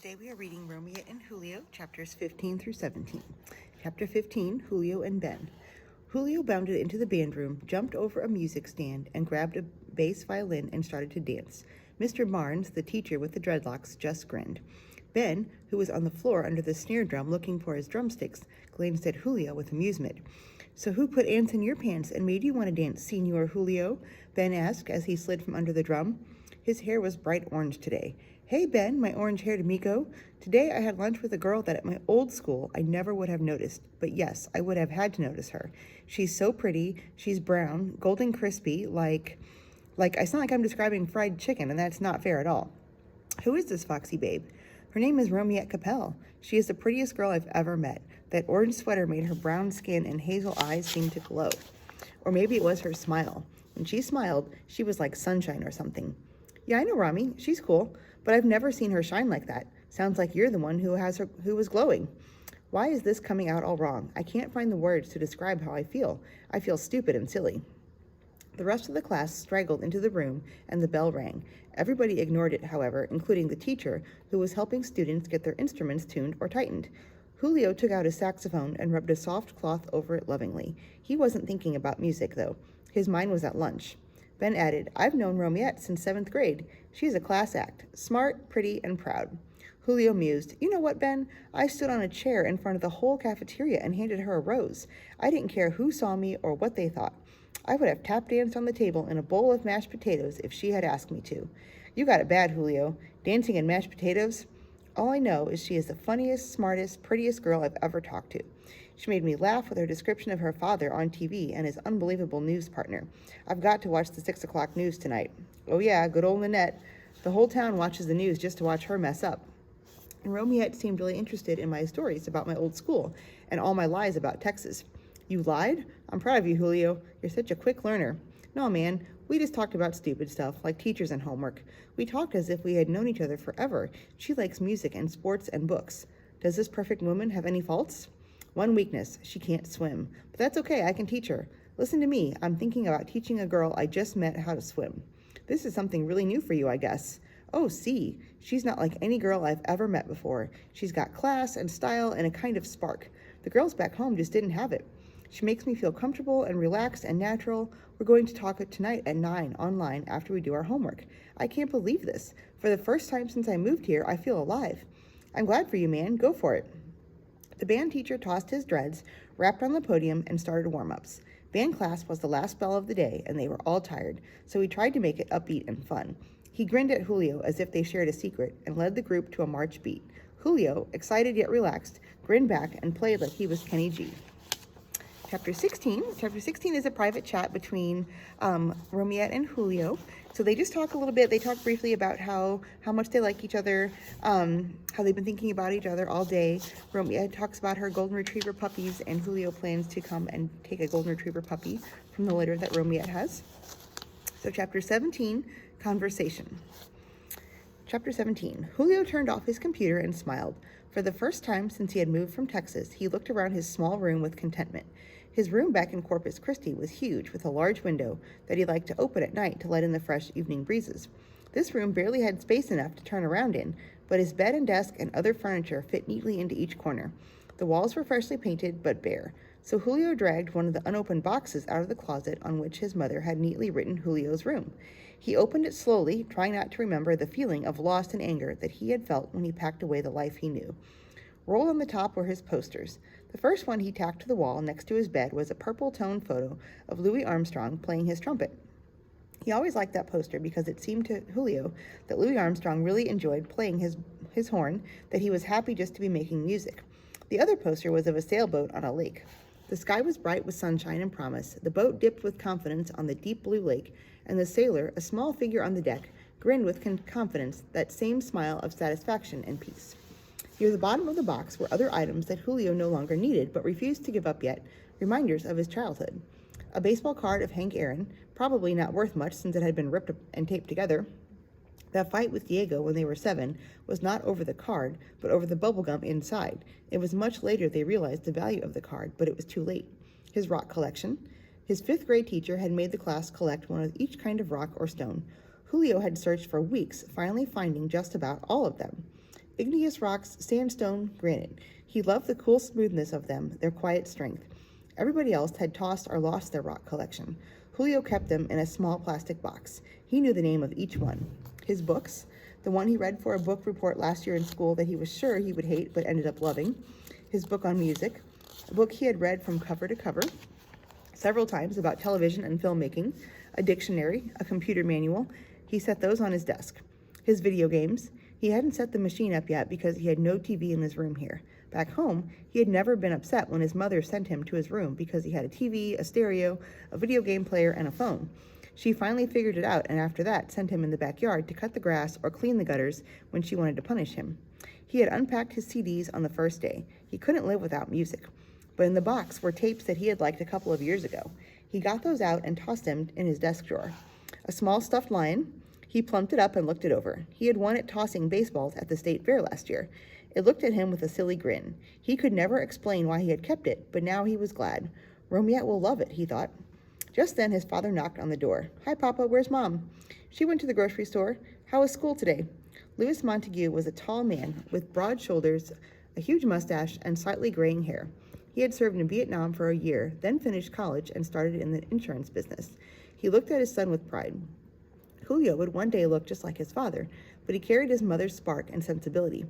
Today we are reading Romiette and Julio, chapters 15 through 17. Chapter 15, Julio and Ben. Julio bounded into the band room, jumped over a music stand, and grabbed a bass violin and started to dance. Mr. Barnes, the teacher with the dreadlocks, just grinned. Ben, who was on the floor under the snare drum looking for his drumsticks, glanced at Julio with amusement. "So who put ants in your pants and made you want to dance, Senor Julio?" Ben asked as he slid from under the drum. His hair was bright orange today. "Hey, Ben, my orange-haired amigo. Today I had lunch with a girl that at my old school I never would have noticed. But yes, I would have had to notice her. She's so pretty. She's brown, golden crispy, like I sound like I'm describing fried chicken, and that's not fair at all." "Who is this foxy babe?" "Her name is Romiette Capel. She is the prettiest girl I've ever met. That orange sweater made her brown skin and hazel eyes seem to glow. Or maybe it was her smile. When she smiled, she was like sunshine or something." "Yeah, I know Romy. She's cool. But I've never seen her shine like that. Sounds like you're the one who was glowing." "Why is this coming out all wrong? I can't find the words to describe how I feel. I feel stupid and silly." The rest of the class straggled into the room and the bell rang. Everybody ignored it, however, including the teacher, who was helping students get their instruments tuned or tightened. Julio took out his saxophone and rubbed a soft cloth over it lovingly. He wasn't thinking about music, though. His mind was at lunch. Ben added, "I've known Romiette since 7th grade. She's a class act. Smart, pretty, and proud." Julio mused, "You know what, Ben? I stood on a chair in front of the whole cafeteria and handed her a rose. I didn't care who saw me or what they thought. I would have tap danced on the table in a bowl of mashed potatoes if she had asked me to." "You got it bad, Julio. Dancing in mashed potatoes?" "All I know is she is the funniest, smartest, prettiest girl I've ever talked to. She made me laugh with her description of her father on TV and his unbelievable news partner. I've got to watch the 6 o'clock news tonight." "Oh yeah, good old Nanette. The whole town watches the news just to watch her mess up." And Romiette seemed really interested in my stories about my old school and all my lies about Texas. "You lied? I'm proud of you, Julio. You're such a quick learner." "No, man. We just talked about stupid stuff, like teachers and homework. We talked as if we had known each other forever. She likes music and sports and books. Does this perfect woman have any faults?" "One weakness. She can't swim. But that's okay. I can teach her. Listen to me. I'm thinking about teaching a girl I just met how to swim." "This is something really new for you, I guess." "Oh, see. She's not like any girl I've ever met before. She's got class and style and a kind of spark. The girls back home just didn't have it. She makes me feel comfortable and relaxed and natural. We're going to talk tonight at 9 online after we do our homework. I can't believe this. For the first time since I moved here, I feel alive." "I'm glad for you, man. Go for it." The band teacher tossed his dreads, rapped on the podium, and started warm-ups. Band class was the last bell of the day, and they were all tired, so he tried to make it upbeat and fun. He grinned at Julio as if they shared a secret, and led the group to a march beat. Julio, excited yet relaxed, grinned back and played like he was Kenny G. Chapter 16. Chapter 16 is a private chat between Romiette and Julio. So they just talk a little bit. They talk briefly about how much they like each other, how they've been thinking about each other all day. Romiette talks about her golden retriever puppies, and Julio plans to come and take a golden retriever puppy from the litter that Romiette has. So chapter 17, conversation. Chapter 17. Julio turned off his computer and smiled. For the first time since he had moved from Texas, he looked around his small room with contentment. His room back in Corpus Christi was huge, with a large window that he liked to open at night to let in the fresh evening breezes. This room barely had space enough to turn around in, but his bed and desk and other furniture fit neatly into each corner. The walls were freshly painted, but bare, so Julio dragged one of the unopened boxes out of the closet on which his mother had neatly written Julio's room. He opened it slowly, trying not to remember the feeling of loss and anger that he had felt when he packed away the life he knew. Rolled on the top were his posters. The first one he tacked to the wall next to his bed was a purple-toned photo of Louis Armstrong playing his trumpet. He always liked that poster because it seemed to Julio that Louis Armstrong really enjoyed playing his horn, that he was happy just to be making music. The other poster was of a sailboat on a lake. The sky was bright with sunshine and promise, the boat dipped with confidence on the deep blue lake, and the sailor, a small figure on the deck, grinned with confidence, that same smile of satisfaction and peace. Near the bottom of the box were other items that Julio no longer needed but refused to give up yet, reminders of his childhood. A baseball card of Hank Aaron, probably not worth much since it had been ripped and taped together. That fight with Diego when they were 7 was not over the card, but over the bubblegum inside. It was much later they realized the value of the card, but it was too late. His rock collection. His 5th grade teacher had made the class collect one of each kind of rock or stone. Julio had searched for weeks, finally finding just about all of them. igneous rocks, sandstone, granite. He loved the cool smoothness of them, their quiet strength. Everybody else had tossed or lost their rock collection. Julio kept them in a small plastic box. He knew the name of each one. His books, the one he read for a book report last year in school that he was sure he would hate but ended up loving. His book on music, a book he had read from cover to cover several times about television and filmmaking, a dictionary, a computer manual. He set those on his desk. His video games. He hadn't set the machine up yet because he had no TV in his room here. Back home, he had never been upset when his mother sent him to his room because he had a TV, a stereo, a video game player, and a phone. She finally figured it out, and after that sent him in the backyard to cut the grass or clean the gutters when she wanted to punish him. He had unpacked his CDs on the first day. He couldn't live without music. But in the box were tapes that he had liked a couple of years ago. He got those out and tossed them in his desk drawer. A small stuffed lion. He plumped it up and looked it over. He had won at tossing baseballs at the state fair last year. It looked at him with a silly grin. He could never explain why he had kept it, but now he was glad. Romiette will love it, he thought. Just then his father knocked on the door. Hi, Papa, where's Mom? She went to the grocery store. How was school today? Louis Montague was a tall man with broad shoulders, a huge mustache, and slightly graying hair. He had served in Vietnam for a year, then finished college and started in the insurance business. He looked at his son with pride. Julio would one day look just like his father, but he carried his mother's spark and sensibility.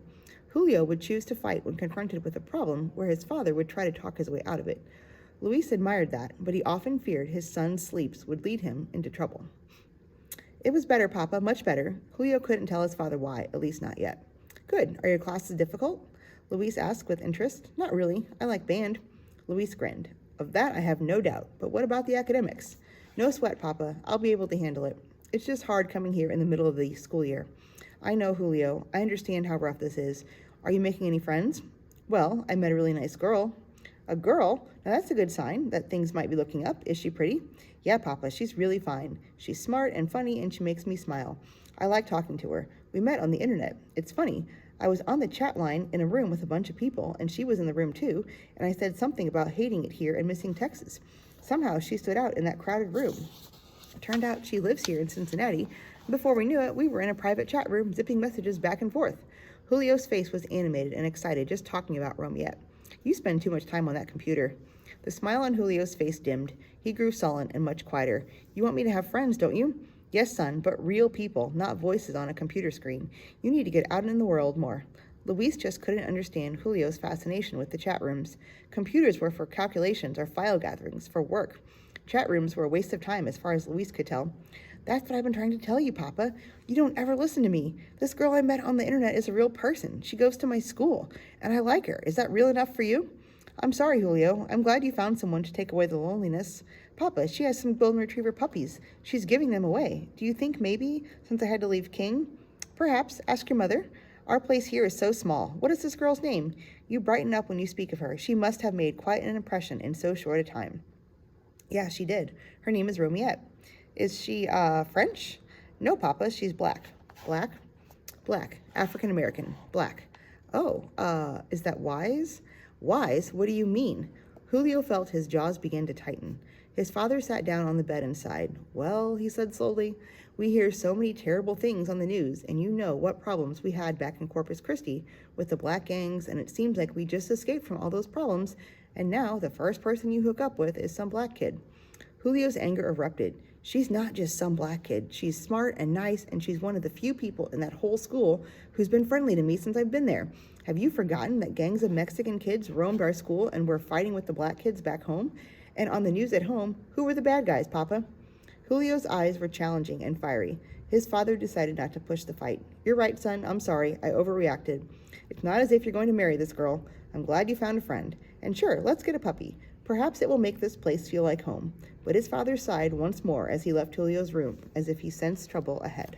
Julio would choose to fight when confronted with a problem where his father would try to talk his way out of it. Luis admired that, but he often feared his son's sleeps would lead him into trouble. It was better, Papa, much better. Julio couldn't tell his father why, at least not yet. Good. Are your classes difficult? Luis asked with interest. Not really. I like band. Luis grinned. Of that I have no doubt, but what about the academics? No sweat, Papa. I'll be able to handle it. It's just hard coming here in the middle of the school year. I know, Julio. I understand how rough this is. Are you making any friends? Well, I met a really nice girl. A girl? Now that's a good sign that things might be looking up. Is she pretty? Yeah, Papa, she's really fine. She's smart and funny, and she makes me smile. I like talking to her. We met on the internet. It's funny. I was on the chat line in a room with a bunch of people, and she was in the room too, and I said something about hating it here and missing Texas. Somehow she stood out in that crowded room. It turned out she lives here in Cincinnati. Before we knew it, we were in a private chat room zipping messages back and forth. Julio's face was animated and excited just talking about Romiette. You spend too much time on that computer. The smile on Julio's face dimmed. He grew sullen and much quieter. You want me to have friends, don't you? Yes, son, but real people, not voices on a computer screen. You need to get out in the world more. Luis just couldn't understand Julio's fascination with the chat rooms. Computers were for calculations or file gatherings, for work. Chat rooms were a waste of time as far as Luis could tell. That's what I've been trying to tell you, Papa. You don't ever listen to me. This girl I met on the internet is a real person. She goes to my school, and I like her. Is that real enough for you? I'm sorry, Julio. I'm glad you found someone to take away the loneliness. Papa, she has some golden retriever puppies. She's giving them away. Do you think maybe, since I had to leave King? Perhaps. Ask your mother. Our place here is so small. What is this girl's name? You brighten up when you speak of her. She must have made quite an impression in so short a time. Yeah, she did. Her name is Romiette. Is she, French? No, Papa, she's black. Black? Black. African American. Black. Oh, is that wise? Wise? What do you mean? Julio felt his jaws begin to tighten. His father sat down on the bed and sighed. Well, he said slowly, we hear so many terrible things on the news, and you know what problems we had back in Corpus Christi with the black gangs, and it seems like we just escaped from all those problems, and now the first person you hook up with is some black kid. Julio's anger erupted. She's not just some black kid. She's smart and nice, and she's one of the few people in that whole school who's been friendly to me since I've been there. Have you forgotten that gangs of Mexican kids roamed our school and were fighting with the black kids back home? And on the news at home, who were the bad guys, Papa? Julio's eyes were challenging and fiery. His father decided not to push the fight. You're right, son. I'm sorry. I overreacted. It's not as if you're going to marry this girl. I'm glad you found a friend. And sure, let's get a puppy. Perhaps it will make this place feel like home. But his father sighed once more as he left Julio's room, as if he sensed trouble ahead.